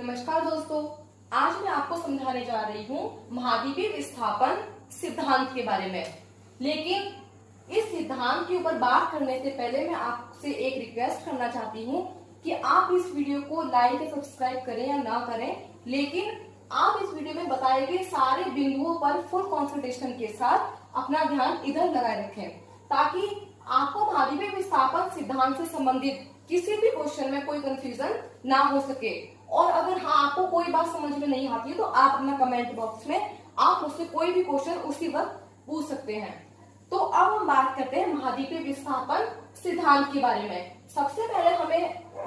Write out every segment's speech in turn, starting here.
नमस्कार दोस्तों, आज मैं आपको समझाने जा रही हूँ महाद्वीपीय विस्थापन सिद्धांत के बारे में। लेकिन इस सिद्धांत के ऊपर बात करने से पहले मैं आपसे एक रिक्वेस्ट करना चाहती हूँ कि आप इस वीडियो को लाइक या सब्सक्राइब करें या ना करें, लेकिन आप इस वीडियो में बताए गए सारे बिंदुओं पर फुल कंसंट्रेशन के साथ अपना ध्यान इधर लगाए रखें, ताकि आपको महाद्वीपीय विस्थापन सिद्धांत से संबंधित किसी भी क्वेश्चन में कोई कंफ्यूजन ना हो सके। और अगर आपको कोई बात समझ में नहीं आती है तो आप अपना कमेंट बॉक्स में आप मुझसे कोई भी क्वेश्चन उसी वक्त पूछ सकते हैं। तो अब हम बात करते हैं महाद्वीपीय विस्थापन सिद्धांत के बारे में। सबसे पहले हमें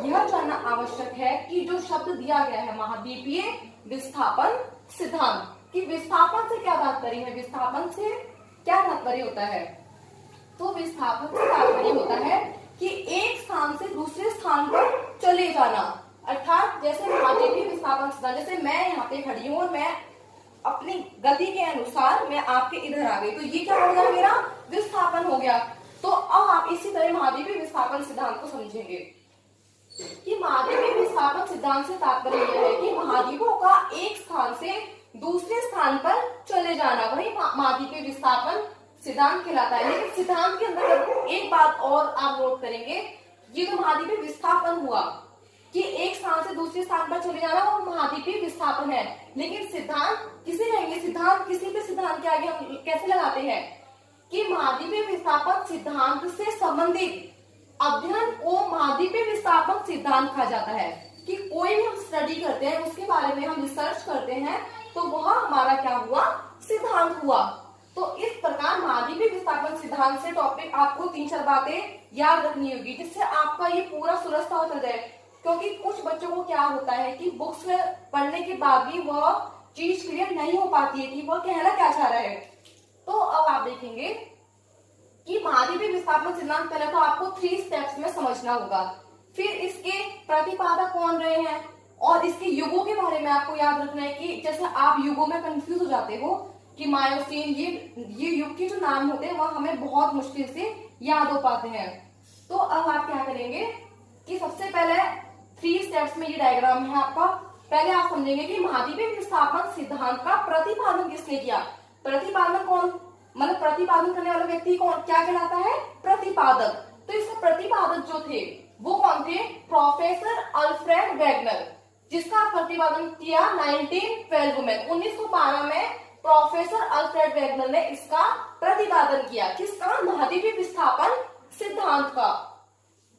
यह जानना आवश्यक है कि जो शब्द दिया गया है महाद्वीपीय विस्थापन सिद्धांत, कि विस्थापन से क्या तात्पर्य है, विस्थापन से क्या तात्पर्य होता है। तो विस्थापन से तात्पर्य होता है कि एक स्थान से दूसरे स्थान पर चले जाना, अर्थात जैसे महाद्वीपीय विस्थापन सिद्धांत, जैसे मैं यहाँ पे खड़ी हूँ और मैं अपनी गति के अनुसार मैं आपके इधर आ गई, तो ये क्या हो गया, मेरा विस्थापन हो गया। तो अब आप इसी तरह महाद्वीपीय विस्थापन सिद्धांत को समझेंगे कि महाद्वीपीय विस्थापन सिद्धांत से तात्पर्य यह है कि महाद्वीपों का एक स्थान से दूसरे स्थान पर चले जाना, वही महाद्वीपीय विस्थापन सिद्धांत कहलाता है। लेकिन सिद्धांत के अंदर एक बात और आप नोट करेंगे, ये जो महाद्वीपीय विस्थापन हुआ कि एक स्थान से दूसरे स्थान पर चले जाना, वो महाद्वीपीय विस्थापन है। लेकिन सिद्धांत किसे कहेंगे, सिद्धांत किसी के सिद्धांत के आगे हम कैसे लगाते हैं कि महाद्वीपीय विस्थापन सिद्धांत से संबंधित अध्ययन को महाद्वीपीय विस्थापन सिद्धांत कहा जाता है। कि कोई भी हम स्टडी करते हैं, उसके बारे में हम रिसर्च करते हैं, तो वह हमारा क्या हुआ, सिद्धांत हुआ। तो इस प्रकार महाद्वीपीय विस्थापन सिद्धांत से टॉपिक आपको 3-4 बातें याद रखनी होगी, जिससे आपका ये पूरा सुरक्षा हो जाए। क्योंकि कुछ बच्चों को क्या होता है कि बुक्स पढ़ने के बाद भी वह चीज क्लियर नहीं हो पाती है कि वह कहना क्या चाह रहा है। तो अब आप देखेंगे कि महाद्वीपीय विस्थापन सिद्धांत पहले तो आपको 3 स्टेप्स में समझना होगा, फिर इसके प्रतिपादक कौन रहे हैं और इसके युगों के बारे में आपको याद रखना है। कि जैसे आप युगों में कंफ्यूज हो जाते हो कि मायोसीन, ये युग के जो नाम होते हैं वह हमें बहुत मुश्किल से याद हो पाते हैं। तो अब आप क्या करेंगे कि सबसे पहले 3 स्टेप्स में ये डायग्राम है आपका। पहले आप समझेंगे कि महाद्वीपीय विस्थापन सिद्धांत का प्रतिपादन किसने किया। प्रतिपादन कौन, मतलब प्रतिपादन करने वाला व्यक्ति कौन, क्या कहलाता है, प्रतिपादक। तो इसके प्रतिपादक जो थे वो कौन थे, प्रोफेसर अल्फ्रेड वेगनर, जिसका प्रतिपादन किया 1912 में, 1912 में प्रोफेसर अल्फ्रेड वेगनर ने इसका प्रतिपादन किया। किसका, महाद्वीपीय विस्थापन सिद्धांत का।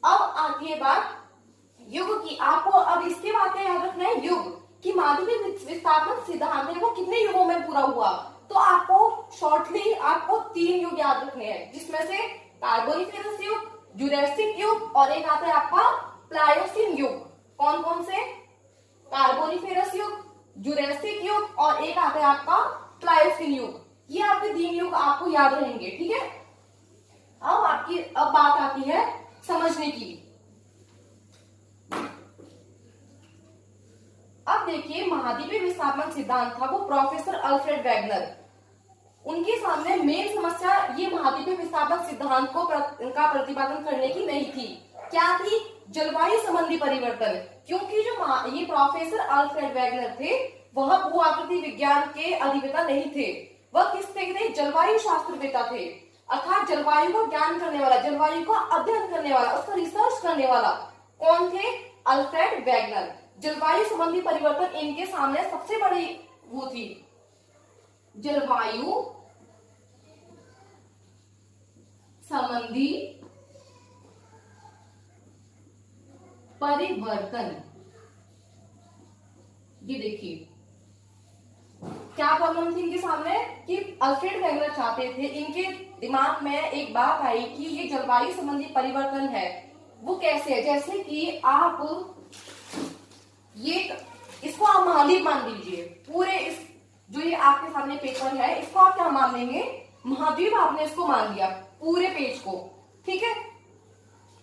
अब आती है बात युग की। आपको अब इसके बातें याद रखना है, युग कि महाद्वीपीय विस्थापन सिद्धांत है वो कितने युगों में पूरा हुआ। तो आपको शॉर्टली आपको 3 युग याद रखने हैं, जिसमें से कार्बोनिफेरस युग, जुरैसिक युग और एक आता है आपका प्लायोसीन युग। कौन कौन से, कार्बोनिफेरस युग, जुरैसिक युग और एक आता है आपका प्लायोसीन युग। ये आपके 3 युग आपको याद रहेंगे, ठीक है। अब बात आती है समझने की। अब देखिए महाद्वीपीय विस्थापन सिद्धांत था वो प्रोफेसर अल्फ्रेड वेगनर, उनके सामने मेन समस्या ये महाद्वीपीय विस्थापन सिद्धांत को का प्रतिपादन करने की नहीं थी। क्या थी, जलवायु संबंधी परिवर्तन। क्योंकि जो ये प्रोफेसर अल्फ्रेड वेगनर थे वह भू आकृति विज्ञान के अधिवेता नहीं थे, वह किसके थे, जलवायु शास्त्रवेता थे। अर्थात जलवायु को ज्ञान करने वाला, जलवायु का अध्ययन करने वाला, उसका रिसर्च करने वाला कौन थे, अल्फ्रेड वेगनर। जलवायु संबंधी परिवर्तन इनके सामने सबसे बड़ी वो थी, जलवायु संबंधी परिवर्तन। ये देखिए क्या प्रॉब्लम थी इनके सामने कि अल्फ्रेड वेगनर चाहते थे, इनके दिमाग में एक बात आई कि ये जलवायु संबंधी परिवर्तन है वो कैसे है। जैसे कि आप इसको आप महाद्वीप मान लीजिए, पूरे इस जो ये आपके सामने पेपर है इसको आप क्या मान लेंगे, महाद्वीप आपने इसको मान लिया पूरे पेज को, ठीक है।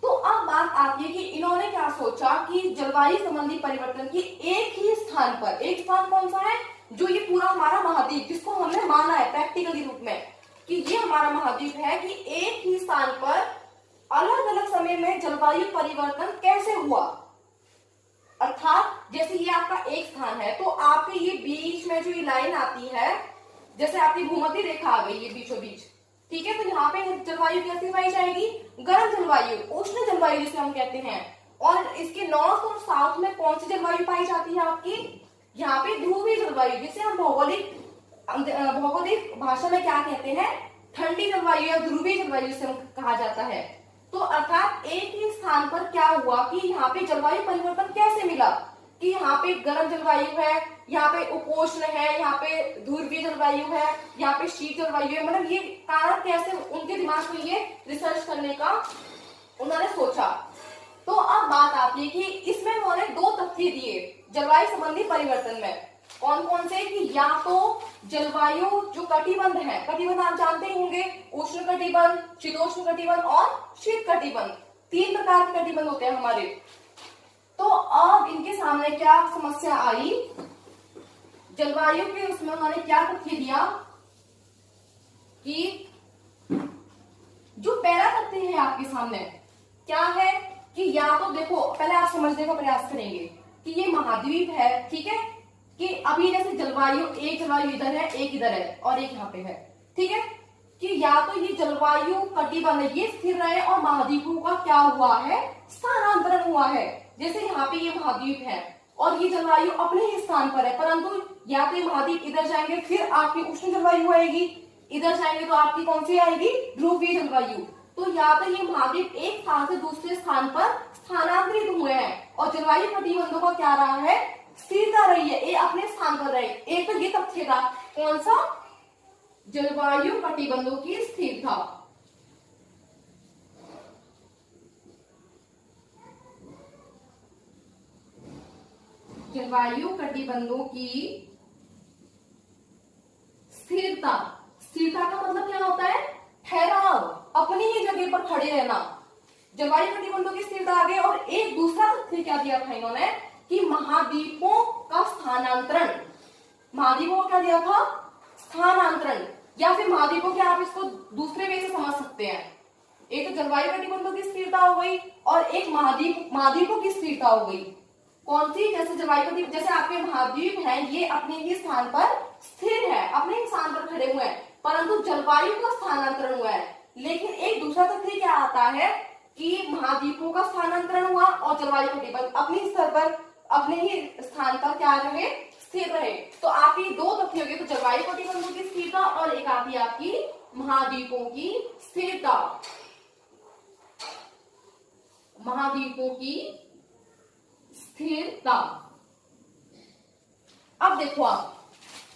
तो अब बात आती है कि इन्होंने क्या सोचा कि जलवायु संबंधी परिवर्तन की एक ही स्थान पर, एक स्थान कौन सा है, जो ये पूरा हमारा महाद्वीप जिसको हमने माना है प्रैक्टिकली रूप में कि ये हमारा महाद्वीप है, कि एक ही स्थान पर अलग अलग समय में जलवायु परिवर्तन कैसे हुआ। अर्थात जैसे ये आपका एक स्थान है, तो आपके ये बीच में जो ये लाइन आती है, जैसे आपकी भूमध्य रेखा आ गई ये बीचों बीच, ठीक है, तो यहाँ पे जलवायु कैसी पाई जाएगी? गर्म जलवायु, उष्ण जलवायु जिसे हम कहते हैं। और इसके नॉर्थ और साउथ में कौन सी जलवायु पाई जाती है आपकी? यहाँ पे ध्रुवीय जलवायु, जिसे हम भौगोलिक भाषा में क्या कहते हैं? ठंडी जलवायु या ध्रुवीय जलवायु से कहा जाता है। तो अर्थात एक ही स्थान पर क्या हुआ कि यहाँ पे जलवायु परिवर्तन कैसे मिला कि यहाँ पे गर्म जलवायु है, यहाँ पे उपोष्ण है, यहाँ पे ध्रुवीय जलवायु है, यहाँ पे शीत जलवायु है, मतलब ये कारण कैसे उनके दिमाग में ये रिसर्च करने का उन्होंने सोचा। तो अब बात आती है कि इसमें उन्होंने दो तथ्य दिए जलवायु संबंधी परिवर्तन में। कौन कौन से? कि या तो जलवायु जो कटिबंध है, कटिबंध आप जानते ही होंगे, उष्ण कटिबंध, शीतोष्ण कटिबंध और शीत कटिबंध, 3 प्रकार के कटिबंध होते हैं हमारे। तो अब इनके सामने क्या समस्या आई? जलवायु के उसमें उन्होंने क्या तथ्य दिया कि जो पहला तथ्य है आपके सामने क्या है कि या तो देखो, पहले आप समझने का प्रयास करेंगे कि ये महाद्वीप है, ठीक है, कि अभी जैसे जलवायु, एक जलवायु इधर है, एक इधर है और एक यहाँ पे है, ठीक है, कि या तो ये जलवायु कटिबंध ये स्थिर रहे और महाद्वीपों का क्या हुआ है? स्थानांतरण हुआ है। जैसे यहाँ पे ये महाद्वीप है और ये जलवायु अपने ही स्थान पर है, परंतु या तो ये महाद्वीप इधर जाएंगे फिर आपकी उष्ण जलवायु आएगी, इधर जाएंगे तो आपकी कौन सी आएगी? ध्रुवीय जलवायु। तो या तो ये महाद्वीप एक स्थान से दूसरे स्थान पर स्थानांतरित हुए हैं और जलवायु कटिबंधों का क्या रहा है? स्थिरता रही है, ये अपने स्थान पर रहे। एक तो ये तथ्य था, कौन सा? जलवायु कटिबंधों की स्थिरता। जलवायु कटिबंधों की स्थिरता। स्थिरता का मतलब क्या होता है? ठहराव, अपनी ही जगह पर खड़े रहना। जलवायु कटिबंधों की स्थिरता आ गई। और एक दूसरा तथ्य क्या दिया था इन्होंने कि महाद्वीपों का स्थानांतरण। महाद्वीपों को क्या दिया था? स्थानांतरण, या फिर महाद्वीपों के आप इसको दूसरे वे से समझ सकते हैं। एक तो जलवायु कटिबंधों की स्थिरता हो गई और एक महाद्वीपों की स्थिरता हो गई। कौन सी? जैसे जलवायु कटिबंध, जैसे आपके महाद्वीप हैं, ये अपने ही स्थान पर स्थिर है, अपने ही स्थान पर खड़े हुए हैं, परंतु जलवायु का स्थानांतरण हुआ है। लेकिन एक दूसरा तथ्य क्या आता है कि महाद्वीपों का स्थानांतरण हुआ और जलवायु कटिबंध अपने स्तर पर, अपने ही स्थान पर क्या रहे? स्थिर रहे। तो आपकी दो तथ्य हो गए, तो जलवायु कटिबंधों की स्थिरता और एक आती है आपकी महाद्वीपों की स्थिरता। महाद्वीपों की स्थिरता। अब देखो आप,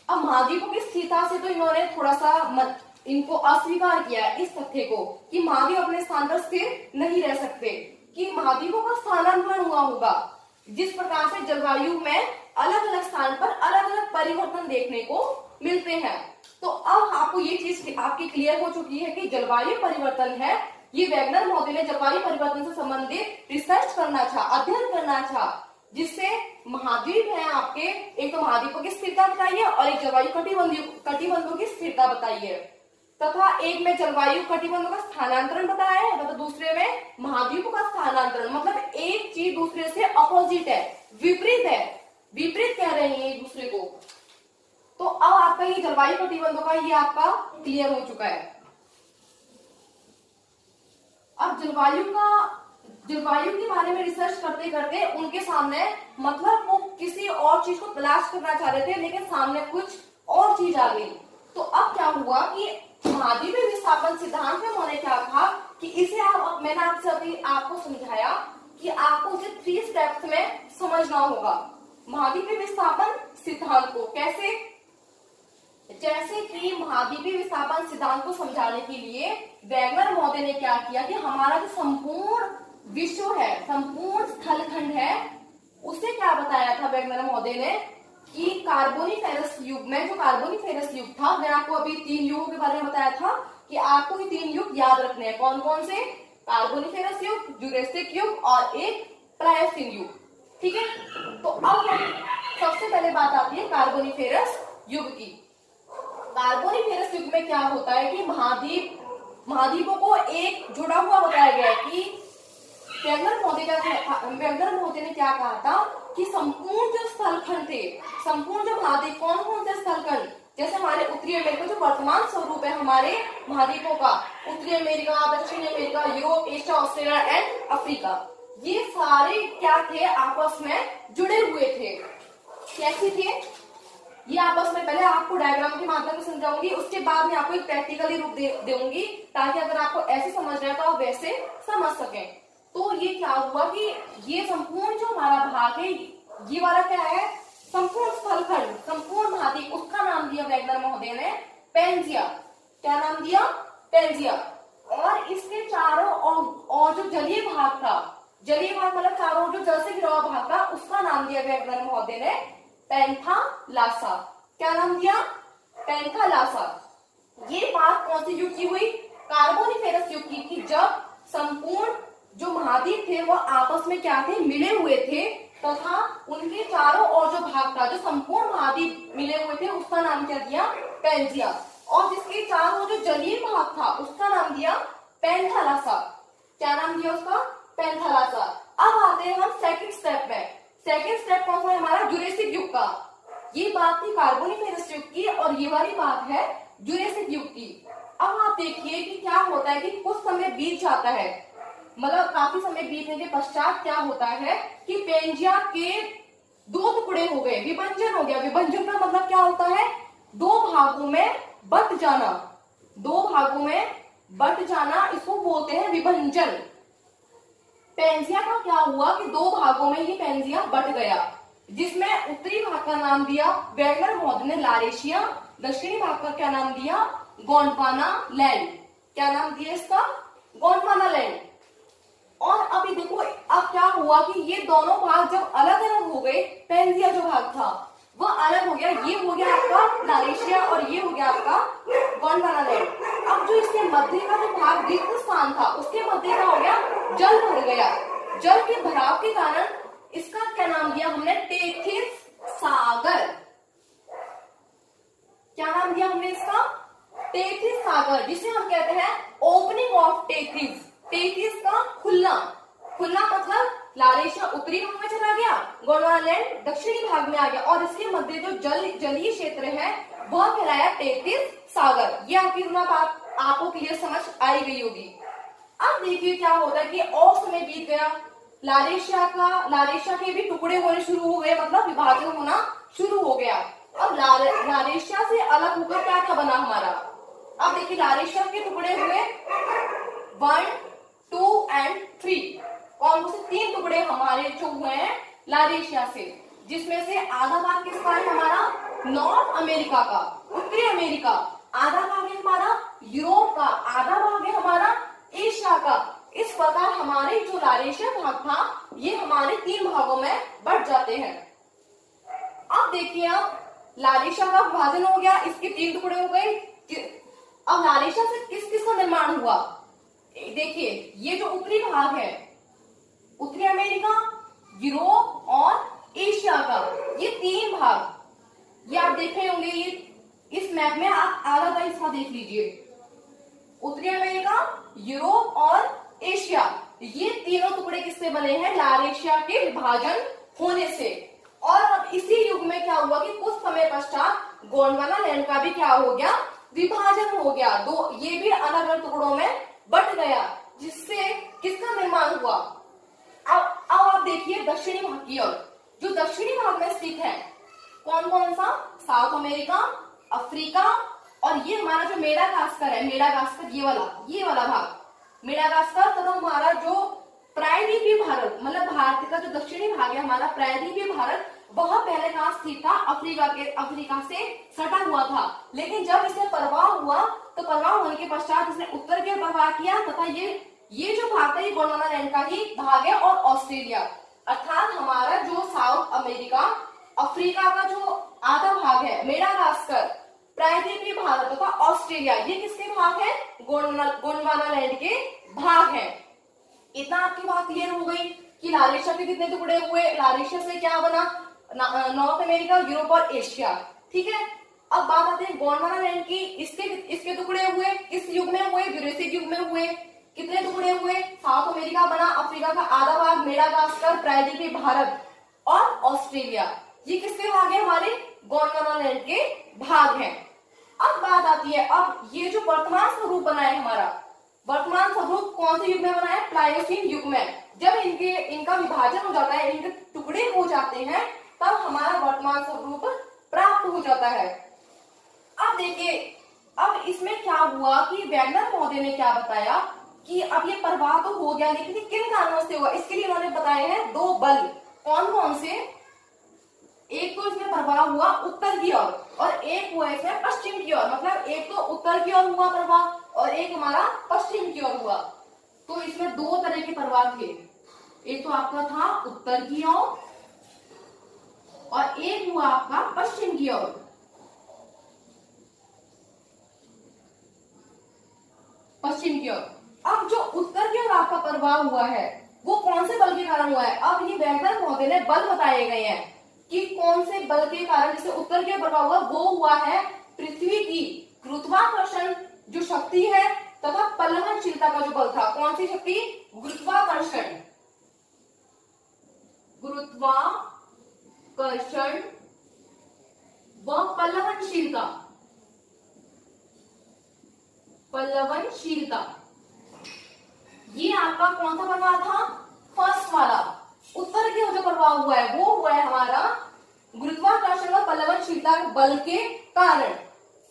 अब महाद्वीपों की स्थिरता से तो इन्होंने थोड़ा सा इनको अस्वीकार किया है इस तथ्य को कि महाद्वीप अपने स्थान पर स्थिर नहीं रह सकते, कि महाद्वीपों का स्थानांतरण हुआ होगा। जिस प्रकार से जलवायु में अलग अलग स्थान पर अलग अलग परिवर्तन देखने को मिलते हैं। तो अब आपको ये चीज आपकी क्लियर हो चुकी है कि जलवायु परिवर्तन है, ये वैगनर महोदय ने जलवायु परिवर्तन से संबंधित रिसर्च करना था, अध्ययन करना था, जिससे महाद्वीप है आपके, एक तो महाद्वीपों की स्थिरता बताइए और एक जलवायु कटिबंधों की स्थिरता बताइए, तथा एक में जलवायु कटिबंधों का स्थानांतरण बताया है तथा दूसरे में महाद्वीपों का स्थानांतरण। मतलब एक चीज दूसरे से अपोजिट है, विपरीत है, विपरीत कह रहे हैं एक दूसरे को। तो अब आपका ये जलवायु कटिबंधों का ये आपका क्लियर हो चुका है। अब जलवायु के बारे में रिसर्च करते करते उनके सामने, मतलब वो किसी और चीज को तलाश करना चाह रहे थे लेकिन सामने कुछ और चीज आ गई। तो अब क्या हुआ कि महाद्वीपीय विस्थापन सिद्धांत में उन्होंने क्या कहा कि इसे मैंने आपसे अभी आपको समझाया कि आपको उसे 3 स्टेप्स में समझना होगा। महाद्वीपीय विस्थापन सिद्धांत को कैसे? जैसे कि महाद्वीपीय विस्थापन सिद्धांत को समझाने के लिए वैगनर महोदय ने क्या किया कि हमारा जो संपूर्ण विश्व है, संपूर्ण स्थलखंड है, उसे क्या बताया था वैगनर महोदय ने कि कार्बोनिफेरस युग में, जो कार्बोनिफेरस युग था, मैंने आपको अभी 3 युगों के बारे में बताया था कि आपको ये 3 युग याद रखने हैं। कौन कौन से? कार्बोनिफेरस युग, जुरेसिक युग और एक प्लायोसीन युग, ठीक है। तो अब सबसे पहले बात आती है कार्बोनिफेरस युग की। कार्बोनिफेरस युग में क्या होता है कि महाद्वीपों को एक जुड़ा हुआ बताया गया है कि वैगनर महोदय ने क्या कहा था कि संपूर्ण जो स्थलखंड थे, संपूर्ण जो महाद्वीप, कौन कौन से स्थलखंड, जैसे हमारे उत्तरी अमेरिका जो वर्तमान स्वरूप है हमारे महाद्वीपों का, उत्तरी अमेरिका, दक्षिणी America, Europe, Asia, Australia and Africa, ये सारे क्या थे, आपस में जुड़े हुए थे। कैसे थे ये आपस में? पहले आपको डायग्राम के माध्यम से समझाऊंगी, उसके बाद में आपको एक प्रैक्टिकली रूप दूंगी, ताकि अगर आपको ऐसे समझना है तो आप वैसे समझ सकें। तो ये क्या हुआ कि ये संपूर्ण जो हमारा भाग है, ये वाला क्या है, संपूर्ण स्थलखंड, संपूर्ण महाद्वीप, उसका नाम दिया वैगनर महोदय ने पैंजिया। क्या नाम दिया? पैंजिया। और इसके चारों और जो जलीय भाग था, जलीय भाग मतलब चारों जो जल से घिरा हुआ भाग था, उसका नाम दिया वैगनर महोदय ने पैंथालासा। क्या नाम दिया? पैंथालासा। ये बात कौन सी युग की हुई? कार्बोनिफेरस युग की, कि जब संपूर्ण जो महाद्वीप थे वो आपस में क्या थे, मिले हुए थे, तथा उनके चारों ओर जो भाग था, जो संपूर्ण महाद्वीप मिले हुए थे, उसका नाम क्या दिया? पैंजिया। और जिसके चारों जो जलीय भाग था, उसका नाम दिया पैंथालासा। क्या नाम दिया उसका? पैंथालासा। अब आते हैं हम सेकंड स्टेप में। सेकंड स्टेप कौन सा है हमारा? जुरेसिक युग का। ये बात थी कार्बोनिफेरस युग की, और ये वाली बात है जुरेसिक युग की। अब आप देखिए कि क्या होता है कि कुछ समय बीत जाता है, मतलब काफी समय बीतने के पश्चात क्या होता है कि पैंजिया के दो टुकड़े हो गए, विभंजन हो गया। विभंजन का मतलब क्या होता है? दो भागों में बंट जाना। दो भागों में बंट जाना, इसको बोलते हैं विभंजन। पैंजिया का क्या हुआ कि दो भागों में ये पैंजिया बंट गया, जिसमें उत्तरी भाग का नाम दिया वैगनर महोदय ने लारेशिया, दक्षिणी भाग का क्या नाम दिया? गोंडवाना लैंड। क्या नाम दिया इसका? गोंडवाना लैंड। और अभी देखो अब क्या हुआ कि ये दोनों भाग जब अलग अलग हो गए, पैंजिया जो भाग था वो अलग हो गया, ये हो गया आपका लारेशिया और ये हो गया आपका गोंडवाना लैंड। अब जो इसके मध्य का जो भाग रिक्त स्थान था, उसके मध्य का हो गया, जल भर गया। जल के भराव के कारण इसका क्या नाम दिया हमने? टेथिस सागर। क्या नाम दिया हमने इसका? टेथिस सागर, जिसे हम कहते हैं ओपनिंग ऑफ टेथिस। टेथिस का खुलना। खुलना मतलब लारेशिया उत्तरी भाग में चला गया, गोंडवाना लैंड दक्षिणी भाग में आ गया, और इसके मध्य जो जलीय क्षेत्र है वह कहलाया टेथिस सागर। ये आपकी बात आपको क्लियर समझ आई गई होगी। अब देखिए क्या होता है कि और समय बीत गया, लारेशिया के भी टुकड़े होने शुरू हो गए, मतलब विभाजन होना शुरू हो गया। अब लारेशिया से अलग होकर क्या क्या बना हमारा? अब देखिए लारेशिया के टुकड़े हुए 1, 2 एंड 3। कौन से? 3 टुकड़े हमारे जो हुए हैं लारेशिया से, जिसमें से आधा भाग किसका है हमारा? नॉर्थ अमेरिका का, उत्तरी अमेरिका। आधा भाग है हमारा यूरोप का, आधा भाग है हमारा एशिया का। इस प्रकार हमारे जो लारेशिया भाग था, ये हमारे 3 भागों में बंट जाते हैं। अब देखिए, अब लारेशिया का विभाजन हो गया, इसके 3 टुकड़े हो गए। अब लारेशिया से किस किस का निर्माण हुआ? देखिए ये जो उत्तरी भाग है, उत्तरी अमेरिका, यूरोप और एशिया का, ये 3 भाग, ये आप देख रहे होंगे। ये इस मैप में आप आधा का हिस्सा देख लीजिए। उत्तरी अमेरिका, यूरोप और एशिया, ये तीनों टुकड़े किससे बने हैं? लारेशिया के विभाजन होने से। और अब इसी युग में क्या हुआ कि कुछ समय पश्चात गोंडवाना लैंड का भी क्या हो गया? विभाजन हो गया। दो ये भी अलग अलग टुकड़ों में बट गया, जिससे किसका निर्माण हुआ? अब आप देखिए दक्षिणी भाग की ओर। जो दक्षिणी भाग में स्थित है कौन कौन सा? साउथ अमेरिका, अफ्रीका, और ये हमारा जो मेडागास्कर है, मेडागास्कर ये वाला भाग मेडागास्कर, तथा हमारा जो प्रायद्वीपीय भारत, मतलब भारत का जो दक्षिणी भाग है हमारा प्रायद्वीपीय भारत, वह पहले कहां स्थित था? अफ्रीका से सटा हुआ था। लेकिन जब इसे प्रवाह हुआ तो प्रवाह होने के पश्चात इसने उत्तर की ओर प्रवाह किया, तथा ये जो भाग था ये गोंडवाना लैंड का ही भाग है, और ऑस्ट्रेलिया, अर्थात हमारा जो साउथ अमेरिका, अफ्रीका का जो आधा भाग है मेडागास्कर, प्रायद्वीपीय भारत तथा ऑस्ट्रेलिया, ये किसके भाग है? गोंडवाना लैंड के भाग है। इतना आपकी बात क्लियर हो गई कि लारेशिया के कितने टुकड़े हुए, लारेशिया से क्या बना? नॉर्थ अमेरिका, यूरोप और एशिया। ठीक है, अब बात आती है गोंडवाना लैंड की। इसके टुकड़े हुए किस युग में हुए? जुरेसिक युग में हुए। कितने टुकड़े हुए? साउथ अमेरिका बना, अफ्रीका का आधा भाग, मेडागास्कर, प्रायद्वीपीय भारत और ऑस्ट्रेलिया, ये किसके भाग है? हमारे गोंडवाना के भाग हैं। अब बात आती है, अब ये जो वर्तमान स्वरूप बना है हमारा, वर्तमान स्वरूप कौन से युग में बना है? प्लायोसीन युग में। जब इनका विभाजन हो जाता है, इनके टुकड़े हो जाते हैं, तब हमारा वर्तमान स्वरूप प्राप्त हो जाता है। अब देखिए, अब इसमें क्या हुआ कि वैगनर महोदय ने क्या बताया कि अब ये प्रवाह तो हो गया, लेकिन ये किन कारणों से हुआ? इसके लिए उन्होंने बताए हैं दो बल। कौन कौन से? एक तो इसमें प्रवाह हुआ उत्तर की ओर और एक हुआ इसमें पश्चिम की ओर। मतलब एक तो उत्तर की ओर हुआ प्रवाह और एक हमारा पश्चिम की ओर हुआ। तो इसमें दो तरह के प्रवाह थे, एक तो आपका था उत्तर की ओर और एक हुआ आपका पश्चिम की ओर। पश्चिम की ओर। अब जो उत्तर की ओर आपका प्रवाह हुआ है वो कौन से बल के कारण हुआ है? अब ये वैगनर महोदय ने बल बताए गए हैं कि कौन से बल के कारण जिससे उत्तर की ओर प्रवाह हुआ, वो हुआ है पृथ्वी की गुरुत्वाकर्षण जो शक्ति है तथा पल्लवनशीलता का जो बल था। कौन सी शक्ति? गुरुत्वाकर्षण, गुरुत्वाकर्षण व पल्लवनशीलता, पल्लवनशीलता, ये आपका कौन सा प्रवाह था? फर्स्ट वाला। उत्तर की ओर जो प्रवाह हुआ है वो हुआ है हमारा गुरुत्वाकर्षण और पल्लवनशीलता बल के कारण।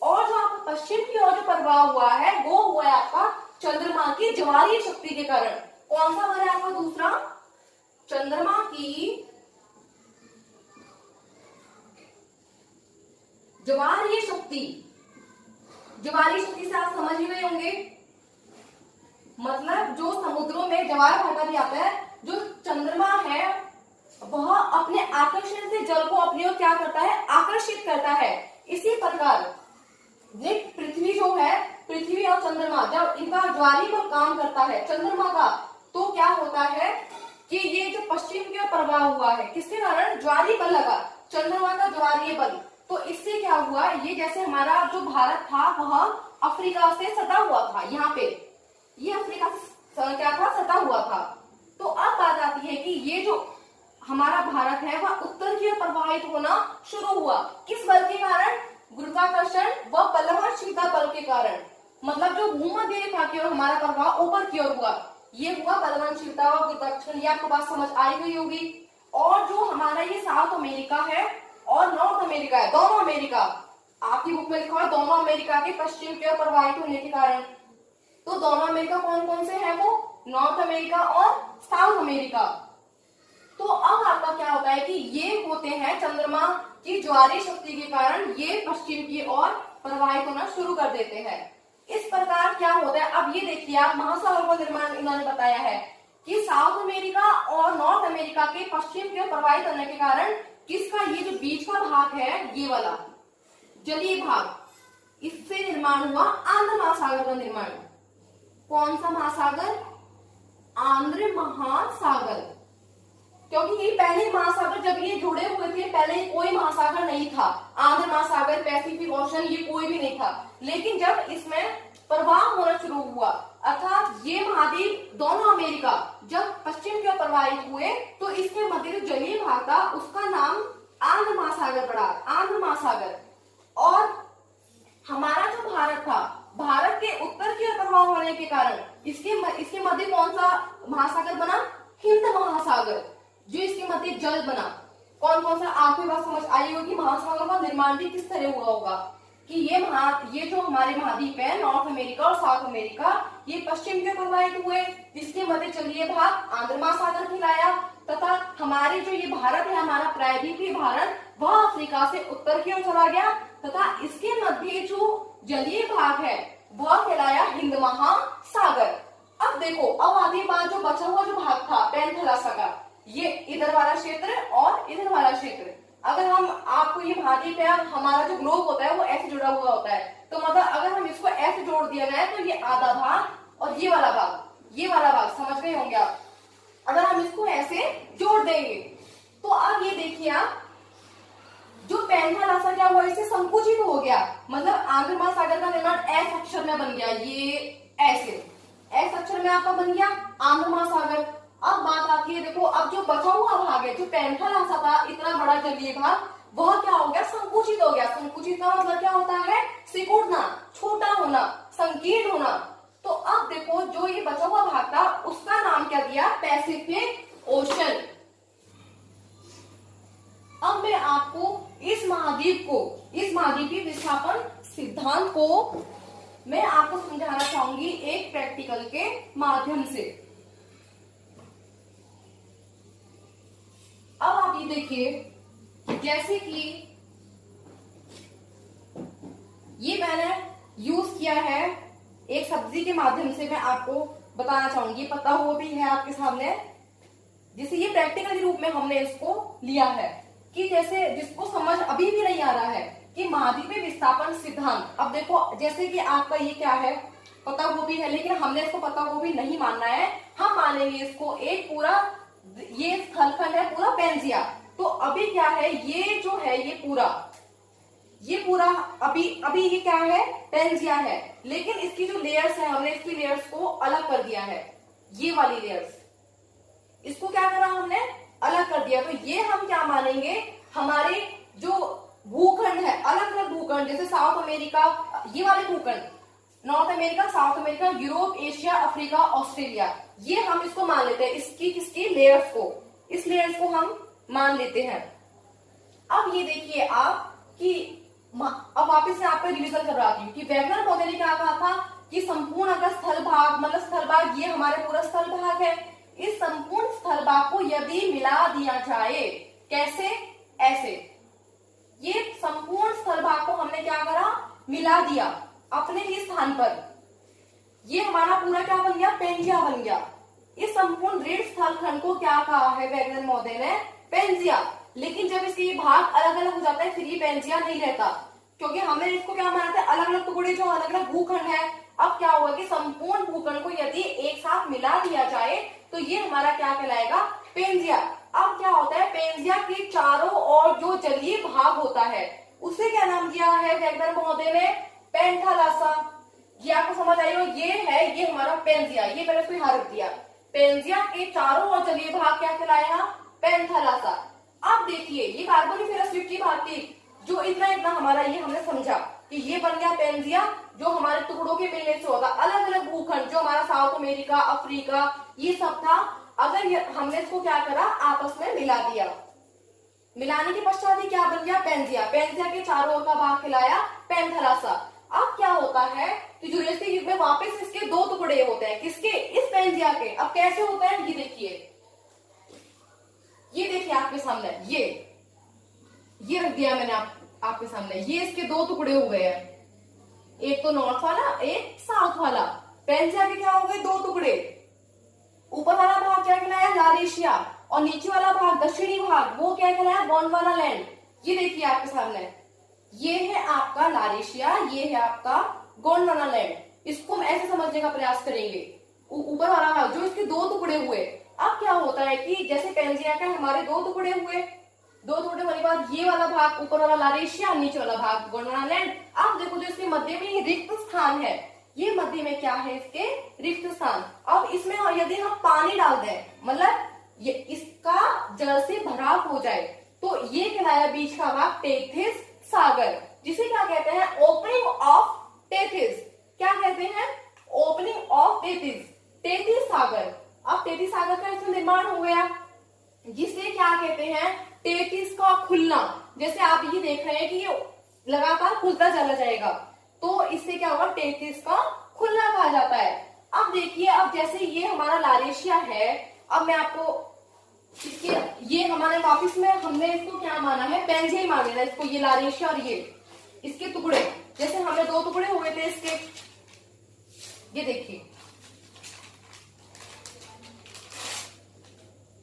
और जो आपका पश्चिम की ओर जो प्रवाह हुआ है वो हुआ है आपका चंद्रमा की ज्वारीय शक्ति के कारण। कौन सा है आपका दूसरा? चंद्रमा की ज्वारीय शक्ति। ज्वारीय शक्ति से आप समझ ही गए होंगे, मतलब जो समुद्रों में ज्वार भाटा भी आता है, जो चंद्रमा है वह अपने आकर्षण से जल को अपनी ओर क्या करता है? आकर्षित करता है। इसी प्रकार ये पृथ्वी जो है, पृथ्वी और चंद्रमा जब इनका ज्वारीय बल काम करता है चंद्रमा का, तो क्या होता है कि ये जो पश्चिम की ओर प्रवाह हुआ है किसके कारण? ज्वारीय बल लगा, चंद्रमा का ज्वारीय बल। तो इससे क्या हुआ, ये जैसे हमारा जो भारत था वह अफ्रीका से सटा हुआ था, यहाँ पे ये अफ्रीका से क्या था? सटा हुआ था। तो अब बात आती है कि ये जो हमारा भारत है वह उत्तर की ओर प्रवाहित होना शुरू हुआ। किस बल के कारण? गुरुत्वाकर्षण व पल्लवनशीलता बल के कारण। मतलब जो भूमध्य रेखा की ओर हमारा प्रवाह ऊपर की ओर हुआ, ये हुआ पल्लवनशीलता व गुरुत्वाकर्षण। ये आपको बात समझ आई हुई होगी। और जो हमारा ये साउथ अमेरिका है और नॉर्थ अमेरिका है, दोनों अमेरिका, आपकी बुक में लिखा हुआ दोनों अमेरिका के पश्चिम की ओर प्रवाहित होने के कारण। तो दोनों अमेरिका कौन कौन से हैं? वो नॉर्थ अमेरिका और साउथ अमेरिका। तो अब आपका क्या होता है कि ये होते हैं चंद्रमा की ज्वारीय शक्ति के कारण ये पश्चिम की ओर प्रवाहित होना शुरू कर देते हैं। इस प्रकार क्या होता है? अब ये देखिए आप, महासागर का निर्माण इन्होंने बताया है कि साउथ अमेरिका और नॉर्थ अमेरिका के पश्चिम की ओर प्रवाहित होने के कारण किसका, ये जो बीच का भाग है ये वाला जलीय भाग, इससे निर्माण हुआ आंध्र महासागर का निर्माण। कौन सा महासागर? आंध्र महासागर। क्योंकि ये पहले महासागर जब ये जुड़े हुए थे, पहले कोई महासागर नहीं था, आंध्र महासागर, पैसिफिक ओशन, ये कोई भी नहीं था। लेकिन जब इसमें प्रवाह होना शुरू हुआ, अर्थात ये महाद्वीप दोनों अमेरिका जब पश्चिम की ओर प्रवाहित हुए, तो इसके मध्य जो जलीय भाग था उसका नाम आंध्र महासागर पड़ा, आंध्र महासागर। और हमारा जो भारत था, भारत के उत्तर की ओर प्रवाह होने के कारण इसके मध्य कौन सा महासागर बना? हिंद महासागर, जो इसके मध्य जल बना। कौन कौन सा? आपको बात समझ आई होगी महासागर का निर्माण भी किस तरह हुआ होगा कि ये जो हमारे महाद्वीप है नॉर्थ अमेरिका और साउथ अमेरिका, ये पश्चिम की ओर प्रवाहित हुए, जिसके मध्य जलीय भाग आंध्र महासागर कहलाया, तथा हमारे जो ये भारत है, हमारा प्रायद्वीपीय भारत, वह अफ्रीका से उत्तर की ओर चला गया, तथा इसके मध्य जो जलीय भाग है वह कहलाया हिंद महासागर। अब देखो, अब आधी बात, जो बचा हुआ जो भाग था पेनथलासा का, ये इधर वाला क्षेत्र और इधर वाला क्षेत्र, अगर हम आपको ये महाद्वीप है, हमारा जो ग्लोब होता है वो ऐसे जुड़ा हुआ होता है, तो मतलब अगर हम इसको ऐसे जोड़ दिया जाए तो ये आधा भाग और ये वाला भाग समझ गए होंगे आप। अगर हम इसको ऐसे जोड़ देंगे तो अब ये देखिए आप, जो पेनथलासा क्या हुआ, इससे संकुचित हो गया, मतलब आंध्र महासागर का निर्माण एस अक्षर में बन गया, ये ऐसे। एस अक्षर में आपका बन गया आंध्र महासागर। अब बात आती है, देखो अब जो बचा हुआ भाग है, जो पेंथालासा था इतना बड़ा जलीय भाग, वह क्या हो गया, संकुचित हो गया। संकुचित का मतलब क्या होता है, सिकुड़ना, छोटा होना, संकीर्ण होना। तो अब देखो जो ये बचा हुआ भाग था उसका नाम क्या दिया, पैसिफिक ओशन। अब मैं आपको इस महाद्वीपीय विस्थापन सिद्धांत को मैं आपको समझाना चाहूंगी एक प्रैक्टिकल के माध्यम से। अब आप ये देखिए, जैसे कि ये मैंने यूज किया है एक सब्जी के माध्यम से, मैं आपको बताना चाहूंगी, पता हुआ भी है आपके सामने, जिसे ये प्रैक्टिकल रूप में हमने इसको लिया है कि जैसे जिसको समझ अभी भी नहीं आ रहा है कि महाद्वीपीय विस्थापन सिद्धांत। अब देखो जैसे कि आपका ये क्या है, पता गोभी है, लेकिन हमने इसको पता गोभी नहीं मानना है, हम मानेंगे इसको एक पूरा, ये स्थलखंड है पूरा पेंजिया। तो अभी क्या है, ये जो है ये पूरा अभी ये क्या है, पेंजिया है, लेकिन इसकी जो लेयर्स है हमने इसकी लेयर्स को अलग कर दिया है। ये वाली लेयर्स, इसको क्या करा हमने, अलग कर दिया। तो ये हम क्या मानेंगे, हमारे जो भूखंड है, अलग अलग भूखंड, जैसे साउथ अमेरिका, ये वाले भूखंड, north America, south America, Europe, Asia, Africa, Australia, ये हम इसको मान लेते हैं, इसकी किसकी लेयर्स को, इस लेयर्स को हम मान लेते हैं। अब ये देखिए आप कि अब वापिस से आपका रिविजन करवाती हूँ कि वैगनर महोदय ने क्या कहा था कि संपूर्ण अगर स्थल भाग, मतलब स्थल भाग ये हमारे पूरा स्थल भाग है, इस संपूर्ण स्थल भाग को यदि मिला दिया जाए, कैसे, ऐसे, ये संपूर्ण स्थल भाग को हमने क्या करा, मिला दिया अपने ही स्थान पर, ये हमारा पूरा क्या बन गया, पेंजिया बन गया। इस संपूर्ण दृढ़ स्थल खंड को क्या कहा है वैगनर महोदय ने, पेंजिया। लेकिन जब इसके भाग अलग अलग हो जाता है फिर ये पेंजिया नहीं रहता, क्योंकि हमने इसको क्या माना था, अलग अलग टुकड़े, जो अलग अलग भूखंड है। अब क्या हुआ कि संपूर्ण भूखंड को यदि एक साथ मिला दिया जाए तो ये हमारा क्या कहलाएगा, पेंजिया। अब क्या होता है, पेंजिया के चारों ओर जो जलीय भाग होता है उसे क्या नाम दिया है वैगनर महोदय ने, पेंथालासा। ये आपको समझ आई हो, ये है, ये हमारा पेंजिया, ये मैंने इसको यहाँ रख दिया। पेंजिया के चारों ओर जलीय भाग क्या कहलाएगा, पेंथालासा। अब देखिए ये कार्बोनिफेरस युग की बात थी, जो इतना हमारा ये हमने समझा कि ये बन गया पेंजिया, जो हमारे टुकड़ों के मिलने से होता, अलग अलग भूखंड, जो हमारा साउथ अमेरिका, अफ्रीका, ये सब था। अगर हमने इसको क्या करा, आपस में मिला दिया, मिलाने के पश्चात ही क्या बन गया, पेंजिया। पेंजिया के चारों ओर का भाग खिलाया पेंथालासा। अब क्या होता है कि जुरेसिक युग में वापस इसके दो टुकड़े होते हैं, किसके, इस पेंजिया के। अब कैसे होता है, ये देखिए, ये देखिए आपके सामने, ये रख दिया मैंने आपके सामने, ये इसके दो टुकड़े हो गए हैं, एक तो नॉर्थ वाला, एक साउथ वाला। पेंजिया के क्या हो गए, दो टुकड़े। ऊपर वाला भाग क्या कहलाया, लारेशिया, और नीचे वाला भाग, दक्षिणी भाग, वो क्या कहलाया, गोंडवाना लैंड। ये देखिए आपके सामने, ये है आपका लारेशिया, ये है आपका गोंडवाना लैंड। इसको हम ऐसे समझने का प्रयास करेंगे, ऊपर वाला भाग जो इसके दो टुकड़े हुए। अब क्या होता है कि जैसे पेंजिया का हमारे दो टुकड़े हुए, दो टुकड़े होने के बाद ये वाला भाग, ऊपर वाला लारेशिया, नीचे वाला भाग गोंडवाना लैंड। अब देखो जो इसके मध्य में ये रिक्त स्थान है, ये मध्य में क्या है, इसके रिक्त स्थान। अब इसमें यदि हम पानी डाल दें, मतलब ये इसका जल से भराव हो जाए, तो ये कहलाया बीच का भाग टेथिस सागर, जिसे क्या कहते हैं, ओपनिंग ऑफ टेथिस। क्या कहते हैं, ओपनिंग ऑफ टेथिस, टेथिस सागर। अब टेथिस सागर का इसमें निर्माण हो गया, जिसे क्या कहते हैं, टेथिस का खुलना। जैसे आप ये देख रहे हैं कि ये लगातार खुलता चला जाएगा, तो इससे क्या होगा, टेथिस का खुलना कहा जाता है। अब देखिए, अब जैसे ये हमारा लारेशिया है, अब मैं आपको इसके, ये हमारे वापिस में हमने इसको क्या माना है, पेंजिया ही मान लेना इसको, ये लारेशिया और ये इसके टुकड़े, जैसे हमें दो टुकड़े हुए थे इसके, ये देखिए,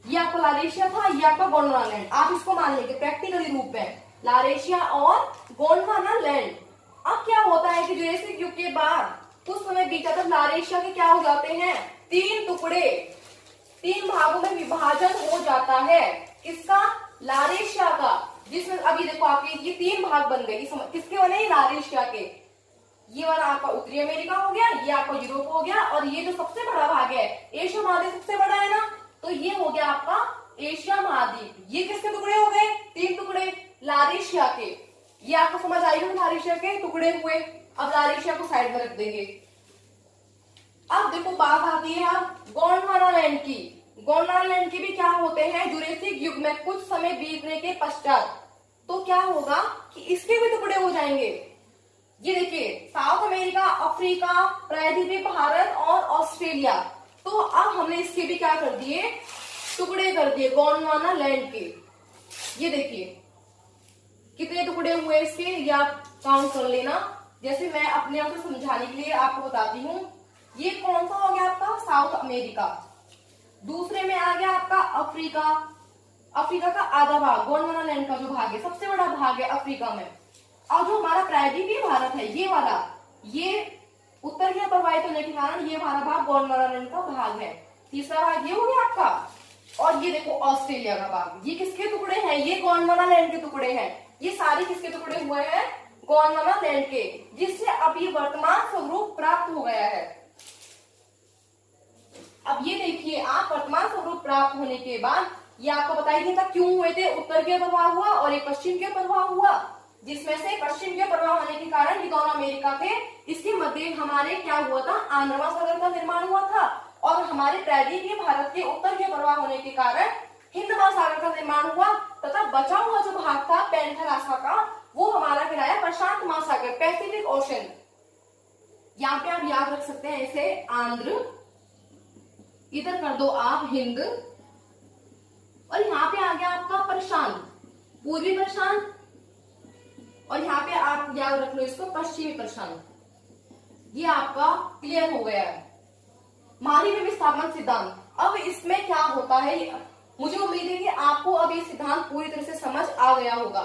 ये आपका लारेशिया था, ये आपका गोंडवाना लैंड। आप इसको मान लेंगे प्रैक्टिकली रूप में, लारेशिया और गोंडवाना लैंड। अब क्या होता है कि जुरेसिक युग के बाद कुछ समय बीता तक लारेशिया के क्या हो जाते हैं, तीन टुकड़े, तीन भागों में विभाजन हो जाता है। किसका, लारेशिया का, जिसमें अभी देखो आपके ये तीन भाग बन गए, किसके बने, लारेशिया के। ये वाला आपका उत्तरी अमेरिका हो गया, ये आपका यूरोप हो गया, और ये जो सबसे बड़ा भाग है एशिया महाद्वीप सबसे बड़ा है ना, तो ये हो गया आपका एशिया महाद्वीप। ये किसके टुकड़े हो गए? 3 टुकड़े लारेशिया के। ये आपको समझ आई होगी, लारेशिया के टुकड़े हुए। अब लारेशिया को साइड में रख देंगे। अब देखो बात आती है अब गोंडवाना लैंड की। गोंडवाना लैंड के भी क्या होते हैं? जुरेसिक युग में कुछ समय बीतने के पश्चात तो क्या होगा कि इसके भी टुकड़े हो जाएंगे। ये देखिए साउथ अमेरिका, अफ्रीका, प्रायद्वीपीय भारत और ऑस्ट्रेलिया। तो अब हमने इसके भी क्या कर दिए? टुकड़े कर दिए गोंडवाना लैंड के। ये देखिए कितने टुकड़े हुए इसके, ये आप काउंट कर लेना। जैसे मैं अपने आप को समझाने के लिए आपको बताती हूँ। ये कौन सा हो गया आपका? South America. दूसरे में आ गया आपका अफ्रीका। अफ्रीका का आधा भाग, गोंडवाना लैंड का जो भाग है सबसे बड़ा भाग है अफ्रीका में। और जो हमारा प्रायद्वीपीय भारत है ये वाला, ये उत्तर की प्रवाहित होने के कारण ये हमारा भाग गोंडवाना लैंड का भाग है। तीसरा भाग ये हो गया आपका। और ये देखो ऑस्ट्रेलिया का भाग, ये किसके टुकड़े हैं? ये गोंडवाना लैंड के टुकड़े हैं। ये सारे किसके टुकड़े हुए हैं? गोंडवाना लैंड के, जिससे अब ये वर्तमान स्वरूप प्राप्त हो गया है। अब ये देखिए आप, वर्तमान स्वरूप प्राप्त होने के बाद ये आपको बताई दिया था क्यों हुए थे। उत्तर की ओर प्रवाह हुआ और एक पश्चिम की ओर प्रवाह हुआ, जिसमें से पश्चिम की ओर प्रवाह होने के कारण ये दोनों अमेरिका थे। इसके मध्य हमारे क्या हुआ था? आंध्र महासागर का निर्माण हुआ था। और हमारे प्रायद्वीपीय भारत के उत्तर की प्रवाह होने के कारण हिंद महासागर का निर्माण हुआ, तथा बचा हुआ जो भाग था पेंथेलासा का, वो हमारा कहलाया प्रशांत महासागर, पैसिफिक ओशन। यहाँ पे आप याद रख सकते हैं इसे आंध्र, इधर कर दो आप हिंद, और यहाँ पे आ गया आपका प्रशांत, पूर्वी प्रशांत, और यहाँ पे आप याद रख लो इसको पश्चिमी प्रशांत। ये आपका क्लियर हो गया है महाद्वीपीय विस्थापन सिद्धांत। अब इसमें क्या होता है, मुझे उम्मीद है कि आपको अब ये सिद्धांत पूरी तरह से समझ आ गया होगा।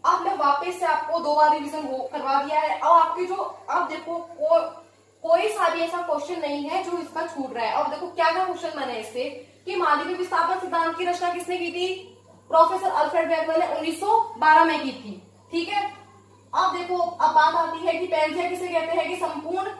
अब मैं वापस से आपको 2 बार रिवीजन करवा दिया है। अब आपके जो, अब देखो कोई सा भी ऐसा क्वेश्चन नहीं है जो इसका छूट रहा है। अब देखो क्या क्या क्वेश्चन बने इससे कि महाद्वीपीय विस्थापन सिद्धांत की रचना किसने की थी? प्रोफेसर अल्फ्रेड वेगनर ने 1912 में की थी। ठीक है, अब देखो अब बात आती है कि पेंजिया किसे कहते हैं? कि संपूर्ण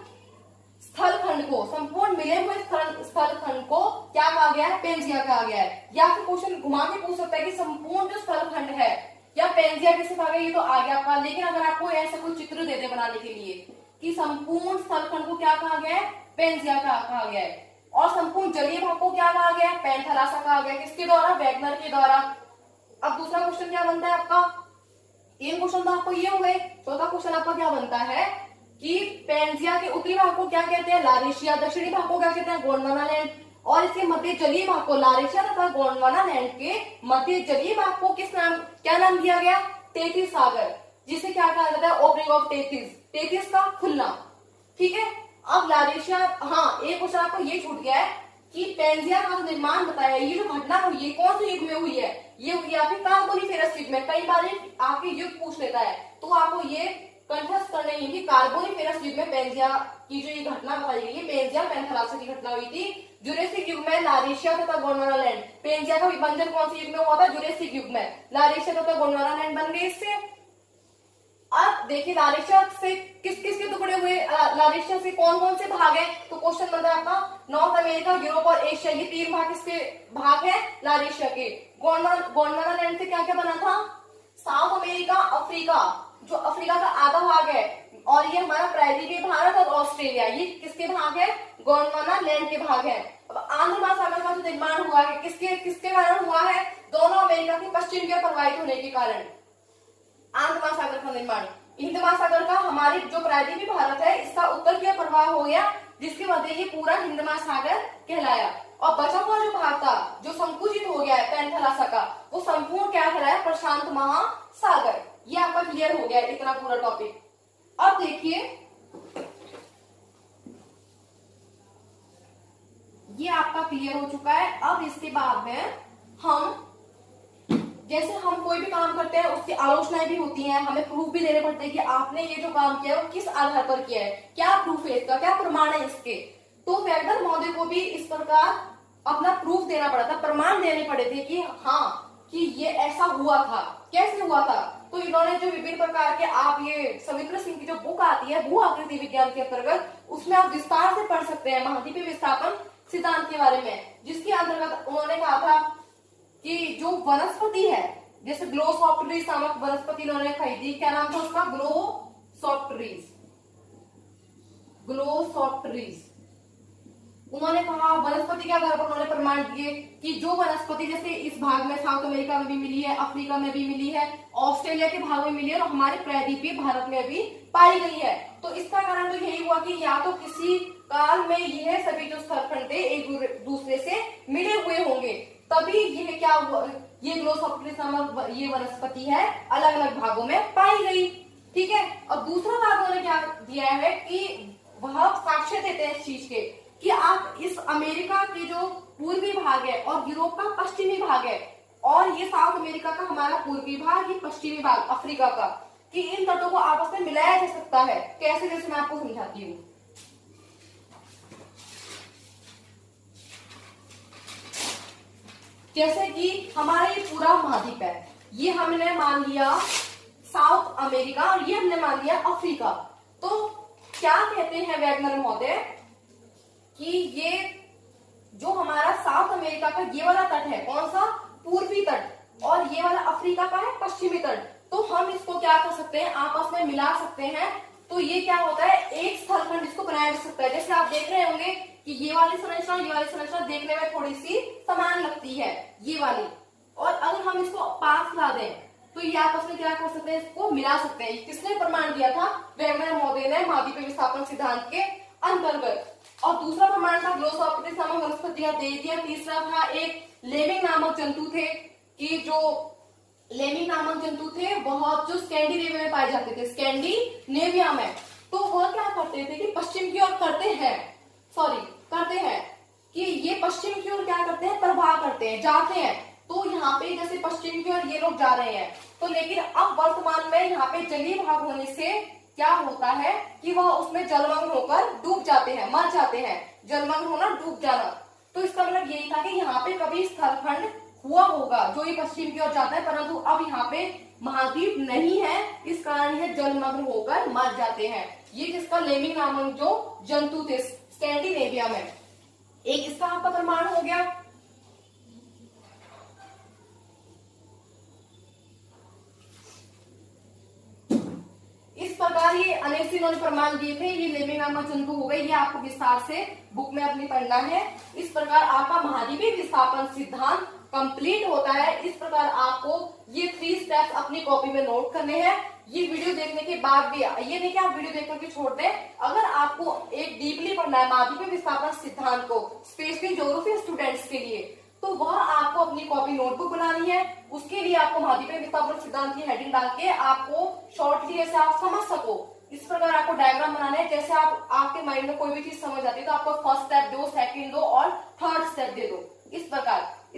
स्थलखंड को, संपूर्ण मिले हुए स्थलखंड को क्या कहा गया है? पेंजिया कहा गया है। या फिर क्वेश्चन घुमा के पूछ सकता है कि संपूर्ण जो स्थलखंड है या पेंजिया किसे कहा गया? ये तो आ गया आपका। लेकिन अगर आपको ऐसा कोई चित्र दे दे बनाने के लिए कि संपूर्ण स्थलखंड को क्या कहा गया है? पेंजिया कहा गया है। और संपूर्ण जलीय भाग को क्या कहा गया है? पेंथेलासा कहा गया है। किसके द्वारा? वेगनर के द्वारा। अब दूसरा क्वेश्चन क्या बनता है आपका? 3 क्वेश्चन तो आपको ये हो गए। चौथा क्वेश्चन आपका क्या बनता है कि पेंजिया के उत्तरी भाग को क्या कहते हैं? लारेशिया। दक्षिणी भाग को क्या कहते हैं? गोंडवाना लैंड। और इसके मध्य जलीय भाग को, लारेशिया तथा गोंडवाना लैंड के मध्य जलीय भाग को क्या नाम दिया गया? तेथिस सागर, जिसे क्या कहा जाता है? ओपनिंग ऑफ तेथिस का खुलना। ठीक है, अब लारेशिया, हाँ एक क्वेश्चन आपको ये छूट गया है कि पेंजिया का निर्माण बताया, ये जो घटना हुई है कौन से युग में हुई है? ये हुई है आपके कार्बोनिफेरस युग में। कई बार आपके युग पूछ लेता है, तो आपको ये कंठस्थ करने है कि कार्बोनिफेरस युग में पेंजिया की जो ये घटना बताई गई है, पेंजिया पेंथेलासा की घटना हुई थी। जुरेसिक युग में लारेशिया तथा गोंडवाना लैंड। पेंजिया का विभाजन कौन से युग में हुआ था? जुरेसिक युग में। लारेशिया तथा गोंडवाना लैंड बन गए इससे। अब देखिए लारेशिया से किस किस के टुकड़े हुए? लारेशिया से कौन कौन से भाग है? तो क्वेश्चन बनता है आपका नॉर्थ अमेरिका, यूरोप और एशिया, ये 3 भाग किसके भाग है? लारेशिया के। गोंडवाना लैंड से क्या क्या बना था? साउथ अमेरिका, अफ्रीका, जो अफ्रीका का आधा भाग है, और ये हमारा प्रायद्वीपीय भारत और ऑस्ट्रेलिया, ये किसके भाग है? गोंडवाना लैंड के भाग है। अब आंध्र महासागर का जो निर्माण हुआ है किसके कारण हुआ है? दोनों अमेरिका के पश्चिम की ओर प्रवाहित होने के कारण आंध्र महासागर का निर्माण। हिंद महासागर का हमारे जो प्रायद्वीपीय भारत है इसका उत्तर की ओर प्रवाह हो गया, जिसके मध्य ये पूरा हिंद महासागर कहलाया। और बचा हुआ जो भाग था जो संकुचित हो गया है पेंथेलासा का, वो संपूर्ण क्या कहलाया? प्रशांत महासागर। ये आपका क्लियर हो गया इतना पूरा टॉपिक। अब देखिए ये आपका क्लियर हो चुका है। अब इसके बाद में हम, जैसे हम कोई भी काम करते हैं उसकी आलोचनाएं भी होती हैं, हमें प्रूफ भी देने पड़ते हैं कि आपने ये जो काम किया है वो किस आधार पर किया है, क्या प्रूफ है इसका, क्या प्रमाण है इसके। तो वेगनर महोदय को भी इस प्रकार अपना प्रूफ देना पड़ा था, प्रमाण देने पड़े थे कि हाँ कि ये ऐसा हुआ था। कैसे हुआ था? तो इन्होंने जो विभिन्न प्रकार के, आप ये सविंद्र सिंह की जो बुक आती है भू आकृति विज्ञान के अंतर्गत, उसमें आप विस्तार से पढ़ सकते हैं महाद्वीपीय विस्थापन सिद्धांत के बारे में, जिसके अंतर्गत उन्होंने कहा था कि जो वनस्पति है, जैसे ग्लोसॉप्टेरिस नामक वनस्पति इन्होंने खरीदी, क्या नाम था उसका, ग्लोसॉप्टेरिस। उन्होंने कहा वनस्पति के आधार पर उन्होंने प्रमाण दिए कि जो वनस्पति जैसे इस भाग में साउथ अमेरिका में भी मिली है, अफ्रीका में भी मिली है, ऑस्ट्रेलिया के भाग में मिली है और हमारे प्रायद्वीपीय भारत में भी पाई गई है। तो इसका कारण तो यही हुआ कि या तो किसी काल में यह सभी जो स्थलखंड थे एक दूसरे से मिले हुए होंगे, तभी यह क्या हुआ, ये ग्लोसॉप्टेरिस नामक ये वनस्पति है अलग अलग भागों में पाई गई। ठीक है। और दूसरा भाग उन्होंने क्या दिया है कि वह साक्ष्य देते हैं इस चीज के कि आप इस अमेरिका के जो पूर्वी भाग है और यूरोप का पश्चिमी भाग है, और ये साउथ अमेरिका का हमारा पूर्वी भाग, ये पश्चिमी भाग अफ्रीका का, कि इन तटों को आपस में मिलाया जा सकता है। कैसे, जैसे मैं आपको समझाती हूँ। जैसे कि हमारा ये पूरा महाद्वीप है, ये हमने मान लिया साउथ अमेरिका और ये हमने मान लिया अफ्रीका। तो क्या कहते हैं वैगनर महोदय कि ये जो हमारा साउथ अमेरिका का ये वाला तट है, कौन सा, पूर्वी तट, और ये वाला अफ्रीका का है पश्चिमी तट, तो हम इसको क्या कर सकते हैं, आपस में मिला सकते हैं। तो ये क्या होता है, एक स्थलखंड इसको बनाया जा सकता है। जैसे आप देख रहे होंगे कि ये वाली संरचना देखने में थोड़ी सी समान लगती है, ये वाली, और अगर हम इसको पास ला दें तो ये आपस में क्या कर सकते हैं, इसको मिला सकते हैं। किसने प्रमाण दिया था, वैगनर महोदय ने महाद्वीपीय विस्थापन सिद्धांत के अंतर्गत। और दूसरा प्रमाण था ग्लोसॉप्टेरिस नामक वनस्पतियां दे दिया। तीसरा था एक लेमिंग नामक जंतु थे, कि जो लेमिंग नामक जंतु थे वह जो स्कैंडिनेविया में पाए जाते थे, स्कैंडिनेविया में, तो वह क्या करते थे कि पश्चिम की ओर करते हैं कि ये पश्चिम की ओर क्या करते हैं, प्रवाह करते हैं, जाते हैं। तो यहाँ पे जैसे पश्चिम की ओर ये लोग जा रहे हैं, तो लेकिन अब वर्तमान में यहाँ पे जलीय भाग होने से क्या होता है कि वह उसमें जलमग्न होकर डूब जाते हैं, मर जाते हैं। जलमग्न होना, डूब जाना, तो इसका मतलब यही था कि यहाँ पे कभी स्थलखंड हुआ होगा जो ये पश्चिम की ओर जाता है, परंतु अब यहाँ पे महाद्वीप नहीं है, इस कारण यह जलमग्न होकर मर जाते हैं। ये किसका, लेमिंग नामक जो जंतु थे स्कैंडिनेविया में। एक इसका आपका प्रमाण हो गया। इस प्रकार ये अनेक से इन्होंने प्रमाण दिए थे, ये लेमिंग नामक जंतु हो गए, ये आपको विस्तार से बुक में अपनी पढ़ना है। इस प्रकार आपका महाद्वीपीय विस्थापन सिद्धांत कंप्लीट होता है। इस प्रकार आपको ये 3 स्टेप्स अपनी कॉपी में नोट करने हैं। ये वीडियो देखने के बाद भी ये नहीं कि आप वीडियो देख करके छोड़ दें, अगर आपको एक डीपली पढ़ना है महाद्वीपीय विस्थापन सिद्धांत को, स्पेशली ज्योग्राफी स्टूडेंट्स के लिए, तो वह आपको अपनी कॉपी नोटबुक बनानी है। उसके लिए आपको महाद्वीपीय विस्थापन सिद्धांत की हेडिंग डाल के आपको शॉर्टली जैसे आप समझ सको, इस प्रकार आपको डायग्राम बनाना है। जैसे आप आपके माइंड में कोई भी चीज समझ आती है तो आपको फर्स्ट स्टेप दो, सेकंड दो और थर्ड स्टेप दे दो। इस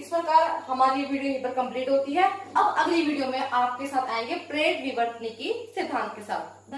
प्रकार हमारी वीडियो यहीं पर कंप्लीट होती है। अब अगली वीडियो में आपके साथ आएंगे प्रेट विवर्तनिकी सिद्धांत के साथ।